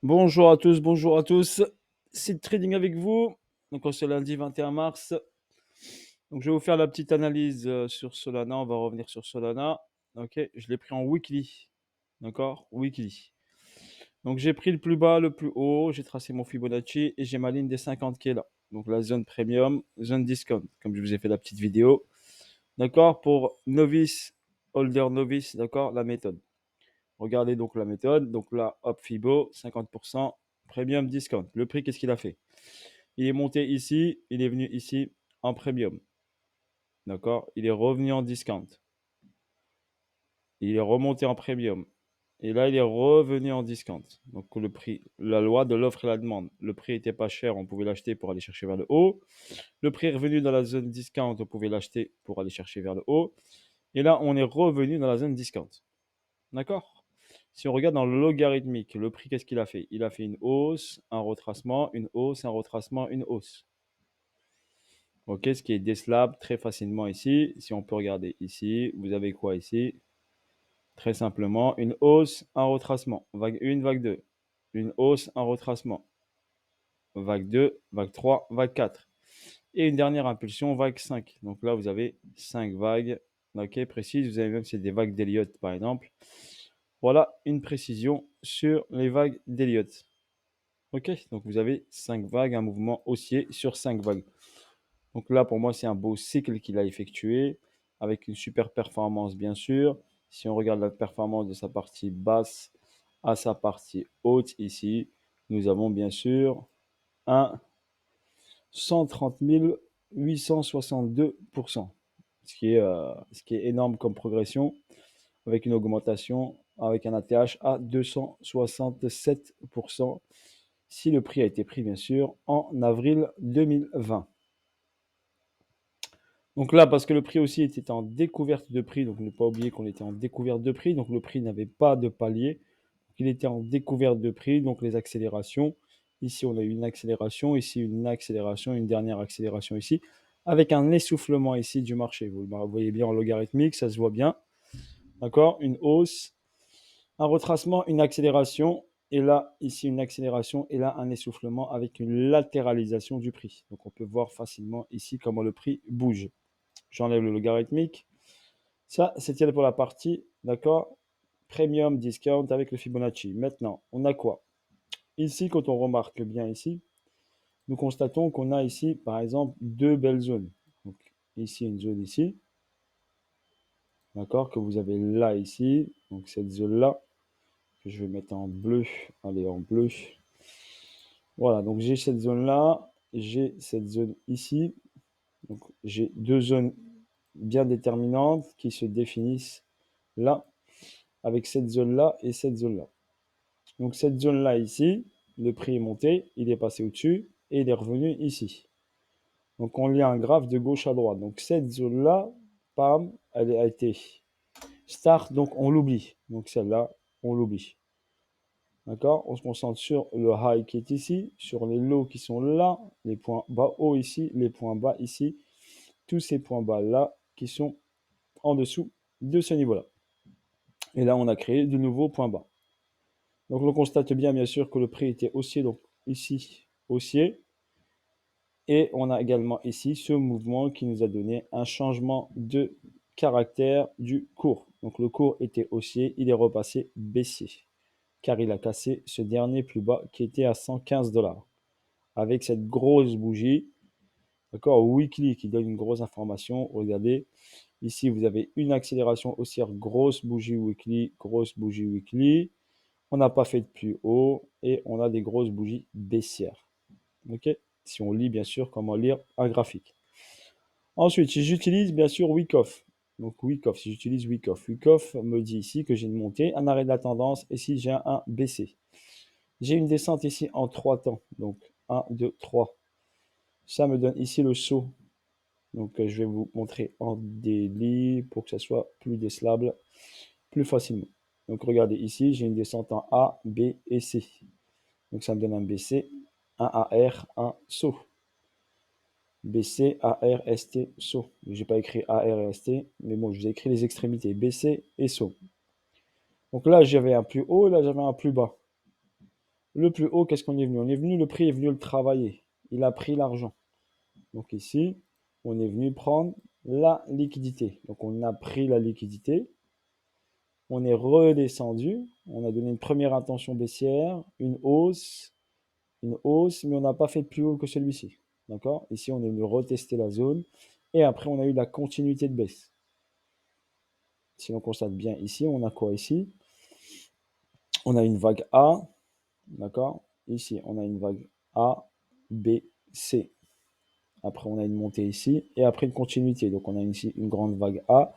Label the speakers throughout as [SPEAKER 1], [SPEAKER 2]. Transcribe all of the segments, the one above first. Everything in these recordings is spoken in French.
[SPEAKER 1] Bonjour à tous. C'est Trading avec vous. Donc, on est lundi 21 mars. Donc, je vais vous faire la petite analyse sur Solana. On va revenir sur Solana. Ok, je l'ai pris en weekly. D'accord, weekly. Donc, j'ai pris le plus bas, le plus haut. J'ai tracé mon Fibonacci et j'ai ma ligne des 50 qui est là. Donc, la zone premium, zone discount, comme je vous ai fait la petite vidéo. D'accord, pour novice, holder novice, d'accord, la méthode. Regardez donc la méthode. Donc là, hop, Fibo, 50%, premium discount. Le prix, qu'est-ce qu'il a fait? Il est monté ici, il est venu ici en premium. D'accord? Il est revenu en discount. Il est remonté en premium. Et là, il est revenu en discount. Donc le prix, la loi de l'offre et la demande. Le prix était pas cher, on pouvait l'acheter pour aller chercher vers le haut. Le prix est revenu dans la zone discount, on pouvait l'acheter pour aller chercher vers le haut. Et là, on est revenu dans la zone discount. D'accord? Si on regarde dans le logarithmique, le prix, qu'est-ce qu'il a fait? Il a fait une hausse, un retracement, une hausse, un retracement, une hausse. Ok, ce qui est décelable très facilement ici. Si on peut regarder ici, vous avez quoi ici? Très simplement, une hausse, un retracement. Vague 1, vague 2. Une hausse, un retracement. Vague 2, vague 3, vague 4. Et une dernière impulsion, vague 5. Donc là, vous avez 5 vagues. Ok, précises. Vous avez même, c'est des vagues d'Elliott, par exemple. Voilà une précision sur les vagues d'Elliott. Ok, donc vous avez 5 vagues, un mouvement haussier sur 5 vagues. Donc là, pour moi, c'est un beau cycle qu'il a effectué avec une super performance, bien sûr. Si on regarde la performance de sa partie basse à sa partie haute ici, nous avons bien sûr un 130 862%, ce qui est énorme comme progression, avec une augmentation, avec un ATH à 267%, si le prix a été pris, bien sûr, en avril 2020. Donc là, parce que le prix aussi était en découverte de prix, donc ne pas oublier qu'on était en découverte de prix, donc le prix n'avait pas de palier, donc il était en découverte de prix, donc les accélérations. Ici, on a eu une accélération, ici une accélération, une dernière accélération ici, avec un essoufflement ici du marché. Vous le voyez bien en logarithmique, ça se voit bien. D'accord? Une hausse, un retracement, une accélération, et là, ici, une accélération, et là, un essoufflement avec une latéralisation du prix. Donc, on peut voir facilement ici comment le prix bouge. J'enlève le logarithmique. Ça, c'était pour la partie, d'accord, premium discount avec le Fibonacci. Maintenant, on a quoi? Ici, quand on remarque bien ici, nous constatons qu'on a ici, par exemple, deux belles zones. Donc, ici, une zone ici, d'accord, que vous avez là, ici. Donc, cette zone-là, que je vais mettre en bleu. Allez, en bleu. Voilà, donc j'ai cette zone-là, j'ai cette zone ici. Donc, j'ai deux zones bien déterminantes qui se définissent là, avec cette zone-là et cette zone-là. Donc cette zone-là ici, le prix est monté, il est passé au-dessus et il est revenu ici. Donc on lit un graphe de gauche à droite. Donc cette zone-là, pam, elle a été start, donc on l'oublie. Donc celle-là, on l'oublie. D'accord? On se concentre sur le high qui est ici, sur les lows qui sont là, les points bas hauts ici, les points bas ici, tous ces points bas là qui sont en dessous de ce niveau-là. Et là, on a créé de nouveaux points bas. Donc on constate bien sûr que le prix était haussier, donc ici haussier. Et on a également ici ce mouvement qui nous a donné un changement de caractère du cours. Donc le cours était haussier, il est repassé baissier, car il a cassé ce dernier plus bas qui était à 115 $. Avec cette grosse bougie, d'accord, weekly qui donne une grosse information. Regardez, ici vous avez une accélération haussière, grosse bougie weekly, grosse bougie weekly. On n'a pas fait de plus haut et on a des grosses bougies baissières. Ok? Si on lit bien sûr comment lire un graphique. Ensuite, si j'utilise bien sûr Wyckoff. Donc Wyckoff, si j'utilise Wyckoff, Wyckoff me dit ici que j'ai une montée, un arrêt de la tendance et si j'ai un baissier. J'ai une descente ici en 3 temps. Donc 1, 2, 3. Ça me donne ici le saut. Donc je vais vous montrer en daily pour que ça soit plus décelable, plus facilement. Donc regardez ici, j'ai une descente en A, B et C. Donc ça me donne un BC, un AR, un saut. BC, AR, ST, saut. Je n'ai pas écrit AR et ST, mais bon, je vous ai écrit les extrémités, BC et saut. Donc là, j'avais un plus haut, là, j'avais un plus bas. Le plus haut, qu'est-ce qu'on est venu? On est venu, le prix est venu le travailler. Il a pris l'argent. Donc ici, on est venu prendre la liquidité. Donc on a pris la liquidité. On est redescendu. On a donné une première intention baissière, une hausse, mais on n'a pas fait de plus haut que celui-ci. D'accord? Ici, on est venu retester la zone. Et après, on a eu la continuité de baisse. Si on constate bien ici, on a quoi ici? On a une vague A. D'accord? Ici, on a une vague A, B, C. Après, on a une montée ici. Et après, une continuité. Donc, on a ici une grande vague A,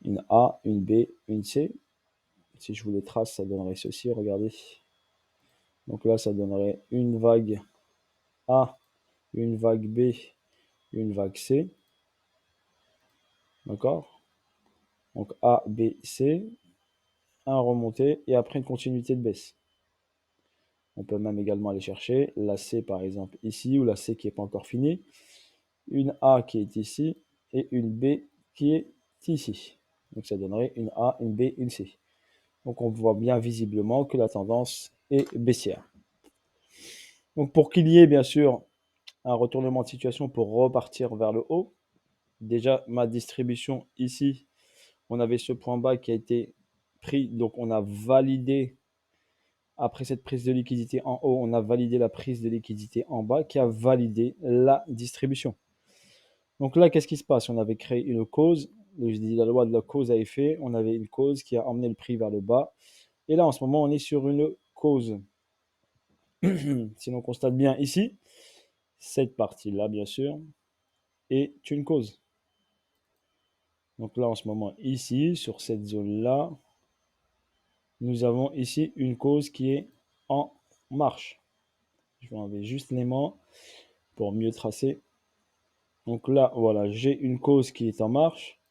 [SPEAKER 1] une B, une C. Si je vous les trace, ça donnerait ceci. Regardez. Donc là, ça donnerait une vague A, une vague B, une vague C. D'accord? Donc A, B, C. Un remonté et après une continuité de baisse. On peut même également aller chercher la C par exemple ici ou la C qui n'est pas encore finie. Une A qui est ici et une B qui est ici. Donc ça donnerait une A, une B, une C. Donc on voit bien visiblement que la tendance est baissière. Donc pour qu'il y ait bien sûr un retournement de situation pour repartir vers le haut, déjà ma distribution ici, on avait ce point bas qui a été pris, donc on a validé, après cette prise de liquidité en haut, on a validé la prise de liquidité en bas qui a validé la distribution. Donc là, qu'est-ce qui se passe? On avait créé une cause, je dis la loi de la cause à effet, on avait une cause qui a emmené le prix vers le bas, et là en ce moment on est sur une cause. Si l'on constate bien ici, cette partie-là bien sûr est une cause. Donc là en ce moment ici, sur cette zone-là, nous avons ici une cause qui est en marche. Je vais enlever juste l'aimant pour mieux tracer. Donc là, voilà, j'ai une cause qui est en marche.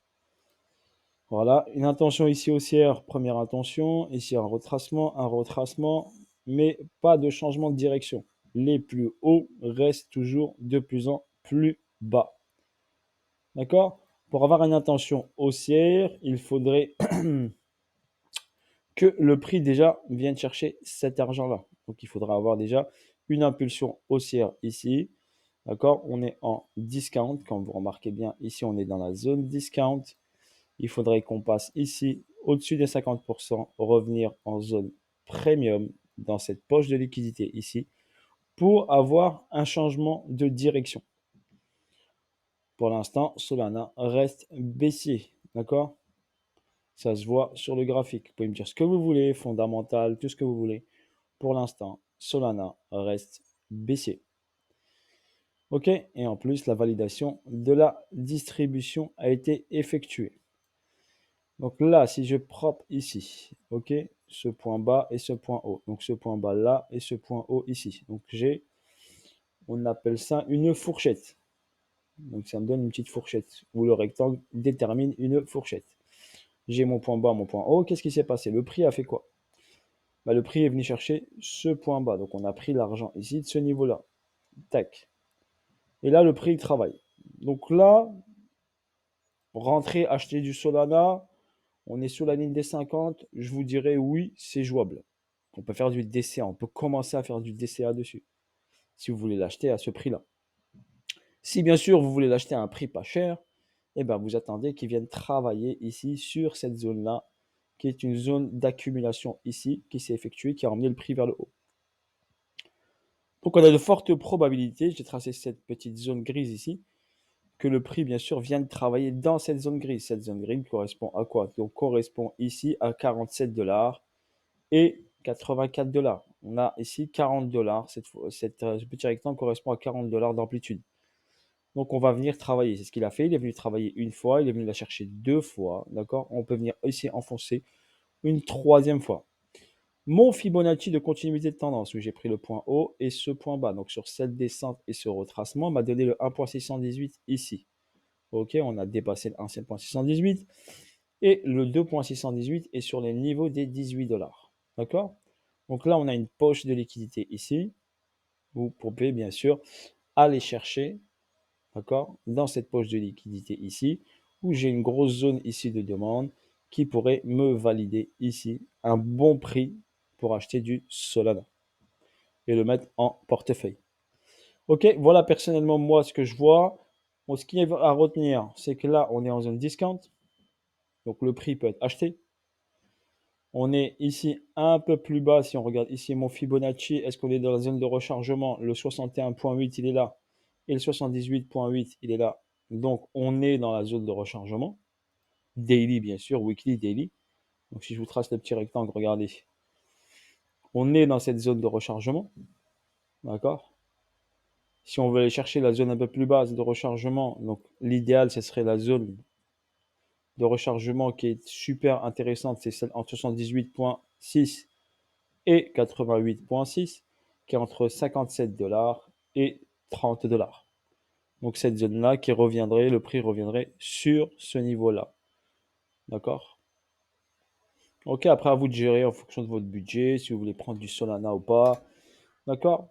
[SPEAKER 1] Voilà, une intention ici haussière, première intention. Ici un retracement, mais pas de changement de direction. Les plus hauts restent toujours de plus en plus bas. D'accord? Pour avoir une intention haussière, il faudrait que le prix déjà vienne chercher cet argent-là. Donc il faudra avoir déjà une impulsion haussière ici. D'accord? On est en discount. Comme vous remarquez bien, ici on est dans la zone discount. Il faudrait qu'on passe ici au-dessus des 50%, revenir en zone premium dans cette poche de liquidité ici pour avoir un changement de direction. Pour l'instant, Solana reste baissier. D'accord? Ça se voit sur le graphique. Vous pouvez me dire ce que vous voulez, fondamental, tout ce que vous voulez. Pour l'instant, Solana reste baissier. OK? Et en plus, la validation de la distribution a été effectuée. Donc là, si je prop ici, OK, ce point bas et ce point haut. Donc ce point bas là et ce point haut ici. Donc j'ai, on appelle ça une fourchette. Donc ça me donne une petite fourchette où le rectangle détermine une fourchette. J'ai mon point bas, mon point haut. Qu'est-ce qui s'est passé? Le prix a fait quoi? Bah, le prix est venu chercher ce point bas. Donc on a pris l'argent ici de ce niveau-là. Tac. Et là, le prix il travaille. Donc là, rentrer, acheter du Solana, on est sous la ligne des 50, je vous dirais oui, c'est jouable. On peut faire du DCA, on peut commencer à faire du DCA dessus, si vous voulez l'acheter à ce prix-là. Si bien sûr vous voulez l'acheter à un prix pas cher, eh ben vous attendez qu'il vienne travailler ici sur cette zone-là, qui est une zone d'accumulation ici, qui s'est effectuée, qui a emmené le prix vers le haut. Donc on a de fortes probabilités, j'ai tracé cette petite zone grise ici, que le prix, bien sûr, vienne travailler dans cette zone grise. Cette zone grise correspond à quoi? Donc correspond ici à 47 $ et 84 $. On a ici 40 $. Ce petit rectangle correspond à 40 $ d'amplitude. Donc on va venir travailler. C'est ce qu'il a fait. Il est venu travailler une fois, il est venu la chercher deux fois. D'accord? On peut venir ici enfoncer une troisième fois. Mon Fibonacci de continuité de tendance, où j'ai pris le point haut et ce point bas. Donc sur cette descente et ce retracement, m'a donné le 1.618 ici. Ok, on a dépassé le 1.618 et le 2.618 est sur les niveaux des 18 $. D'accord? Donc là, on a une poche de liquidité ici. Vous pouvez bien sûr aller chercher, d'accord, dans cette poche de liquidité ici, où j'ai une grosse zone ici de demande qui pourrait me valider ici un bon prix pour acheter du Solana. et le mettre en portefeuille. Ok, voilà personnellement moi ce que je vois. Bon, ce qui est à retenir, c'est que là, on est en zone discount. Donc le prix peut être acheté. On est ici un peu plus bas. Si on regarde ici mon Fibonacci, est-ce qu'on est dans la zone de rechargement? Le 61,8, il est là. Et le 78,8, il est là. Donc on est dans la zone de rechargement. Daily, bien sûr, weekly, daily. Donc si je vous trace le petit rectangle, regardez. On est dans cette zone de rechargement. D'accord? Si on veut aller chercher la zone un peu plus basse de rechargement, donc l'idéal, ce serait la zone de rechargement qui est super intéressante, c'est celle entre 78,6 et 88,6, qui est entre 57 dollars et 30 dollars. Donc cette zone-là qui reviendrait, le prix reviendrait sur ce niveau-là. D'accord? Ok, après à vous de gérer en fonction de votre budget, si vous voulez prendre du Solana ou pas. D'accord?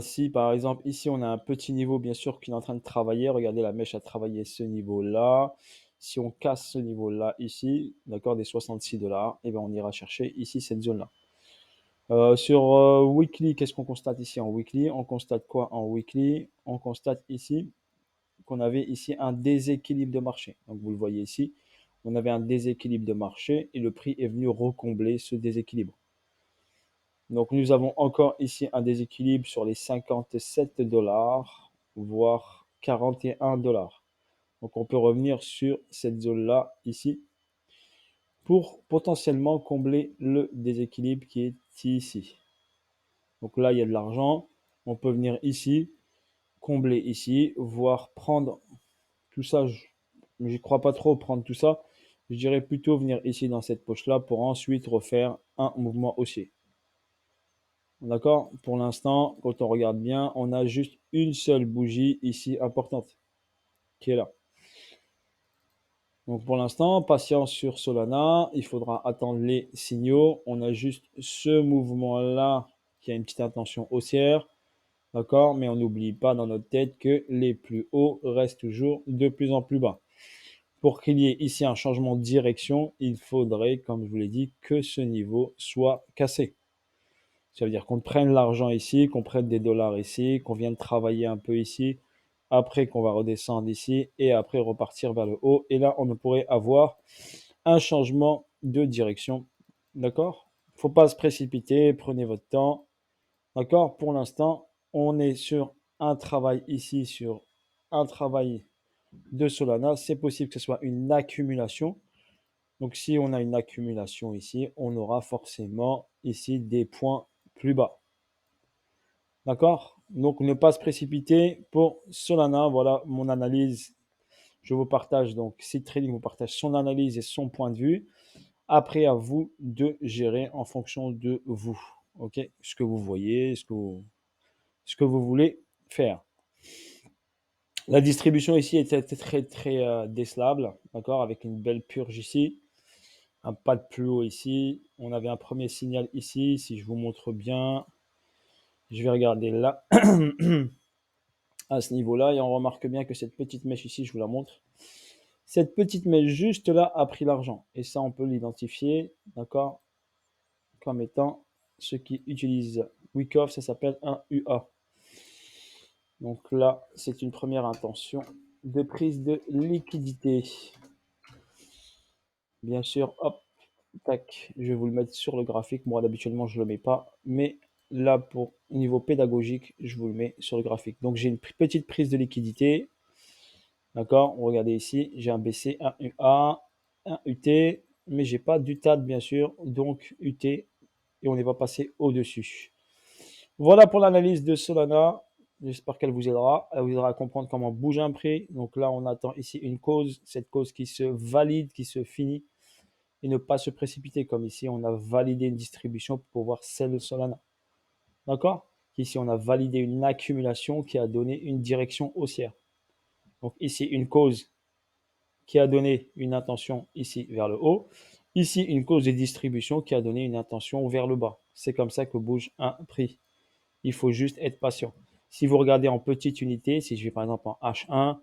[SPEAKER 1] Si par exemple ici on a un petit niveau bien sûr qui est en train de travailler, regardez la mèche a travaillé ce niveau-là. Si on casse ce niveau-là ici, d'accord, des 66 dollars, et bien on ira chercher ici cette zone-là. Sur weekly, qu'est-ce qu'on constate ici en weekly? On constate quoi en weekly? On constate ici qu'on avait ici un déséquilibre de marché. Donc vous le voyez ici, on avait un déséquilibre de marché et le prix est venu recombler ce déséquilibre. Donc nous avons encore ici un déséquilibre sur les 57 dollars, voire 41 dollars. Donc on peut revenir sur cette zone-là ici pour potentiellement combler le déséquilibre qui est ici. Donc là, il y a de l'argent. On peut venir ici, combler ici, voire prendre tout ça. Je n'y crois pas trop prendre tout ça. Je dirais plutôt venir ici dans cette poche-là pour ensuite refaire un mouvement haussier. D'accord? Pour l'instant, quand on regarde bien, on a juste une seule bougie ici importante qui est là. Donc pour l'instant, patience sur Solana. Il faudra attendre les signaux. On a juste ce mouvement-là qui a une petite intention haussière. D'accord? Mais on n'oublie pas dans notre tête que les plus hauts restent toujours de plus en plus bas. Pour qu'il y ait ici un changement de direction, il faudrait, comme je vous l'ai dit, que ce niveau soit cassé. Ça veut dire qu'on prenne l'argent ici, qu'on prenne des dollars ici, qu'on vienne travailler un peu ici, après qu'on va redescendre ici et après repartir vers le haut. Et là, on pourrait avoir un changement de direction. D'accord? Il ne faut pas se précipiter, prenez votre temps. D'accord? Pour l'instant, on est sur un travail ici, sur un travail de Solana. C'est possible que ce soit une accumulation. Donc, si on a une accumulation ici, on aura forcément ici des points plus bas. D'accord? Donc, ne pas se précipiter pour Solana. Voilà mon analyse. Je vous partage donc, Seed Trading vous partage son analyse et son point de vue. Après, à vous de gérer en fonction de vous. OK? Ce que vous voyez, ce que vous voulez faire. La distribution ici était très décelable, d'accord, avec une belle purge ici, un pas de plus haut ici. On avait un premier signal ici, si je vous montre bien, je vais regarder là, à ce niveau-là, et on remarque bien que cette petite mèche ici, je vous la montre, cette petite mèche juste là a pris l'argent, et ça on peut l'identifier, d'accord, comme étant ceux qui utilisent Wyckoff, ça s'appelle un UA. Donc là, c'est une première intention de prise de liquidité. Bien sûr, hop, tac, je vais vous le mettre sur le graphique. Moi, habituellement, je ne le mets pas. Mais là, pour niveau pédagogique, je vous le mets sur le graphique. Donc, j'ai une petite prise de liquidité. D'accord? Regardez ici, j'ai un BC, un UA, un UT, mais j'ai pas d'UTAD, bien sûr. Donc, UT, et on n'est pas passé au-dessus. Voilà pour l'analyse de Solana. J'espère qu'elle vous aidera. Elle vous aidera à comprendre comment bouge un prix. Donc là, on attend ici une cause, cette cause qui se valide, qui se finit, et ne pas se précipiter. Comme ici, on a validé une distribution pour pouvoir sell Solana. D'accord? Ici, on a validé une accumulation qui a donné une direction haussière. Donc ici, une cause qui a donné une intention ici vers le haut. Ici, une cause de distribution qui a donné une intention vers le bas. C'est comme ça que bouge un prix. Il faut juste être patient. Si vous regardez en petite unité, si je vais par exemple en H1,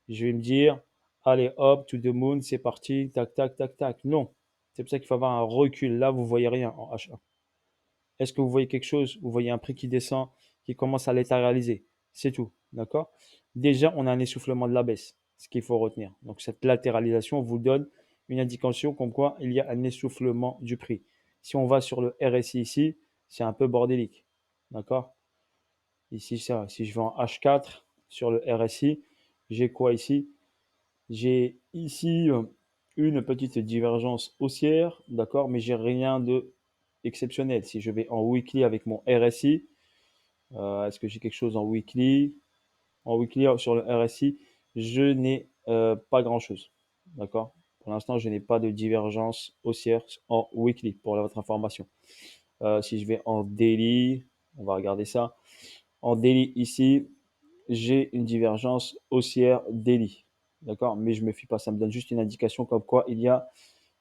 [SPEAKER 1] je vais me dire, allez hop, to the moon, c'est parti, tac, tac, tac, tac. Non, c'est pour ça qu'il faut avoir un recul. Là, vous voyez rien en H1. Est-ce que vous voyez quelque chose? Vous voyez un prix qui descend, qui commence à latéraliser. C'est tout. D'accord? Déjà, on a un essoufflement de la baisse, ce qu'il faut retenir. Donc, cette latéralisation vous donne une indication comme quoi il y a un essoufflement du prix. Si on va sur le RSI ici, c'est un peu bordélique. D'accord? Ici, ça, si je vais en H4 sur le RSI, j'ai quoi ici? J'ai ici une petite divergence haussière, d'accord, mais j'ai rien de exceptionnel. Si je vais en weekly avec mon RSI, est-ce que j'ai quelque chose en weekly? En weekly sur le RSI, je n'ai pas grand-chose, d'accord. Pour l'instant, je n'ai pas de divergence haussière en weekly, pour votre information. Si je vais en daily, on va regarder ça. En daily ici, j'ai une divergence haussière daily. D'accord? Mais je ne me fie pas, ça me donne juste une indication comme quoi il y a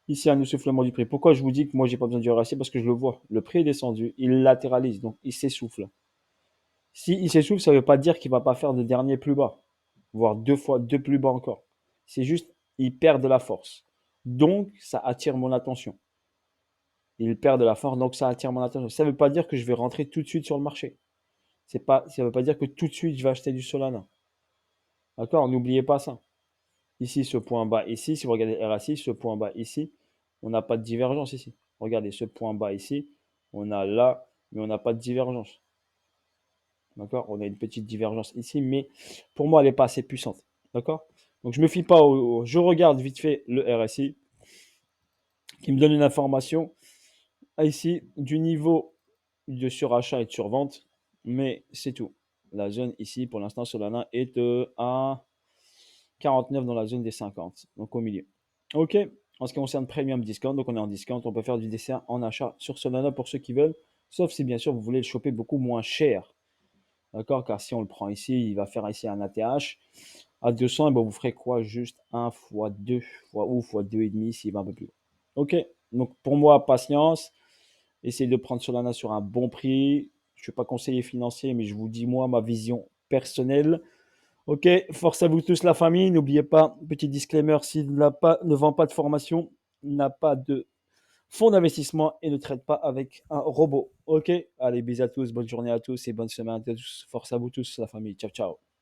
[SPEAKER 1] ici un essoufflement du prix. Pourquoi je vous dis que moi, j'ai pas besoin du RSI? Parce que je le vois. Le prix est descendu, il latéralise, donc il s'essouffle. Si il s'essouffle, ça ne veut pas dire qu'il ne va pas faire de dernier plus bas, voire deux fois, deux plus bas encore. C'est juste, il perd de la force. Donc, ça attire mon attention. Il perd de la force, donc ça attire mon attention. Ça ne veut pas dire que je vais rentrer tout de suite sur le marché. Ça ne veut pas dire que tout de suite, je vais acheter du Solana. D'accord? N'oubliez pas ça. Ici, ce point bas ici, si vous regardez RSI, ce point bas ici, on n'a pas de divergence ici. Regardez ce point bas ici, on a là, mais on n'a pas de divergence. D'accord? On a une petite divergence ici, mais pour moi, elle n'est pas assez puissante. D'accord? Donc, je ne me fie pas je regarde vite fait le RSI qui me donne une information ici du niveau de surachat et de survente, mais c'est tout. La zone ici, pour l'instant, Solana est à 49 dans la zone des 50, donc au milieu. Ok, en ce qui concerne Premium Discount, donc on est en discount, on peut faire du dessert en achat sur Solana pour ceux qui veulent, sauf si bien sûr vous voulez le choper beaucoup moins cher. D'accord? Car si on le prend ici, il va faire ici un ATH à 200, et ben vous ferez quoi? Juste 1 fois 2 fois ou fois 2,5 s'il va un peu plus haut. Ok, donc pour moi, patience, essayez de prendre Solana sur un bon prix. Je ne suis pas conseiller financier, mais je vous dis moi ma vision personnelle. Ok, force à vous tous la famille. N'oubliez pas, petit disclaimer, s'il ne vend pas de formation, n'a pas de fonds d'investissement et ne traite pas avec un robot. Ok, allez, bisous à tous, bonne journée à tous et bonne semaine à tous. Force à vous tous la famille. Ciao, ciao.